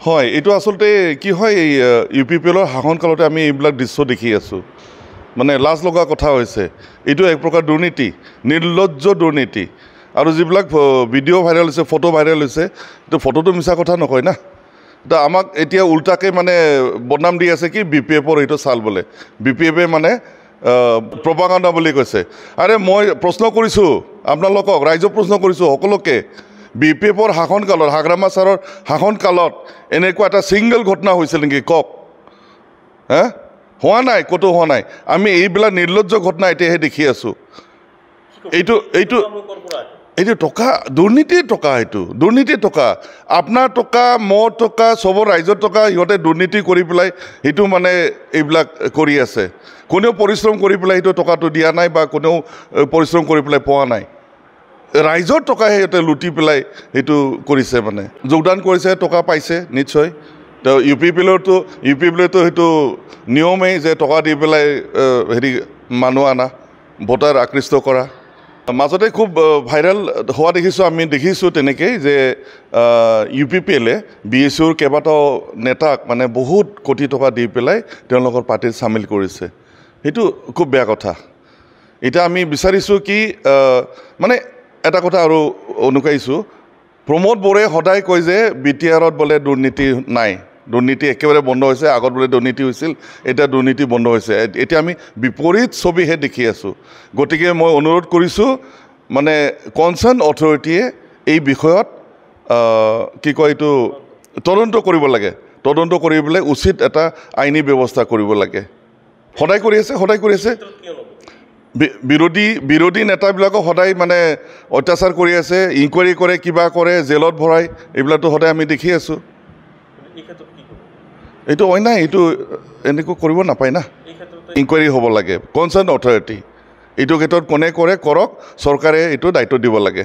হয়, এইটো আচলতে কি হয়, এই UPPLৰ শাসনকালতে আমি এইবিলাক দৃশ্য দেখি আছোঁ। মানে লাজ লগা কথা হৈছে, এইটো এক প্ৰকাৰ দুৰ্নীতি, নিৰ্লজ্জ দুৰ্নীতি। আৰু যিবিলাক ভিডিঅ' ভাইৰেল হৈছে, ফটো ভাইৰেল হৈছে, এইটো ফটোটো মিছা কথা নকয় না। এতিয়া আমাক এতিয়া উল্টাকৈ মানে বদনাম দি আছে কি BPFৰ এইটো চাল বোলে, BPFে মানে প্ৰপাগাণ্ডা বুলি কৈছে। আৰে মই প্ৰশ্ন কৰিছোঁ আপোনালোকক, ৰাইজক প্ৰশ্ন কৰিছোঁ সকলোকে, BPFৰ শাসনকালত, হাগ্ৰামা ছাৰৰ শাসনকালত এনেকুৱা এটা ছিংগল ঘটনা হৈছিল নেকি কওক? হে, হোৱা নাই, ক'তো হোৱা নাই। আমি এইবিলাক নিৰ্লজ্জ ঘটনা এতিয়াহে দেখি আছোঁ। এইটো টকা, দুৰ্নীতিৰ টকা, এইটো দুৰ্নীতিৰ টকা। আপোনাৰ টকা, মোৰ টকা, চবৰ ৰাইজৰ টকা সিহঁতে দুৰ্নীতি কৰি পেলাই সেইটো মানে এইবিলাক কৰি আছে। কোনেও পৰিশ্ৰম কৰি পেলাই সেইটো টকাটো দিয়া নাই বা কোনেও পৰিশ্ৰম কৰি পেলাই পোৱা নাই। ৰাইজৰ টকাহে সিহঁতে লুটি পেলাই সেইটো কৰিছে, মানে যোগদান কৰিছে, টকা পাইছে নিশ্চয়। তো UPPLৰতো সেইটো নিয়মেই যে টকা দি পেলাই মানুহ আনা, ভোটাৰ আকৃষ্ট কৰা। মাজতে খুব ভাইৰেল হোৱা আমি দেখিছোঁ তেনেকেই যে UPPLে BSUৰ কেইবাটাও নেতাক মানে বহুত কোটি টকা দি পেলাই তেওঁলোকৰ পাৰ্টিত চামিল কৰিছে। সেইটো খুব বেয়া কথা। এতিয়া আমি বিচাৰিছোঁ কি, মানে এটা কথা আৰু অনুকাইছোঁ, প্ৰমোদ বড়োৱে সদায় কয় যে BTRত বোলে দুৰ্নীতি নাই, দুৰ্নীতি একেবাৰে বন্ধ হৈছে, আগত বোলে দুৰ্নীতি হৈছিল, এতিয়া দুৰ্নীতি বন্ধ হৈছে। এতিয়া আমি বিপৰীত ছবিহে দেখি আছোঁ। গতিকে মই অনুৰোধ কৰিছোঁ, মানে কনচাৰ্ণ অথৰিটিয়ে এই বিষয়ত কি কয় এইটো তদন্ত কৰিব লাগে, তদন্ত কৰি পেলাই উচিত এটা আইনী ব্যৱস্থা কৰিব লাগে। সদায় কৰি আছে বিৰোধী নেতাবিলাকক সদায় মানে অত্যাচাৰ কৰি আছে, ইনকুৱাৰী কৰে, কিবা কৰে, জেলত ভৰাই, এইবিলাকতো সদায় আমি দেখি আছোঁ। এইটো অন্যায়, এইটো এনেকৈ কৰিব নাপায় না। ইনকুৱাৰী হ'ব লাগে, কনচাৰ্ণ অথৰিটি। এইটো ক্ষেত্ৰত কোনে কৰে কৰক, চৰকাৰে এইটো দায়িত্ব দিব লাগে।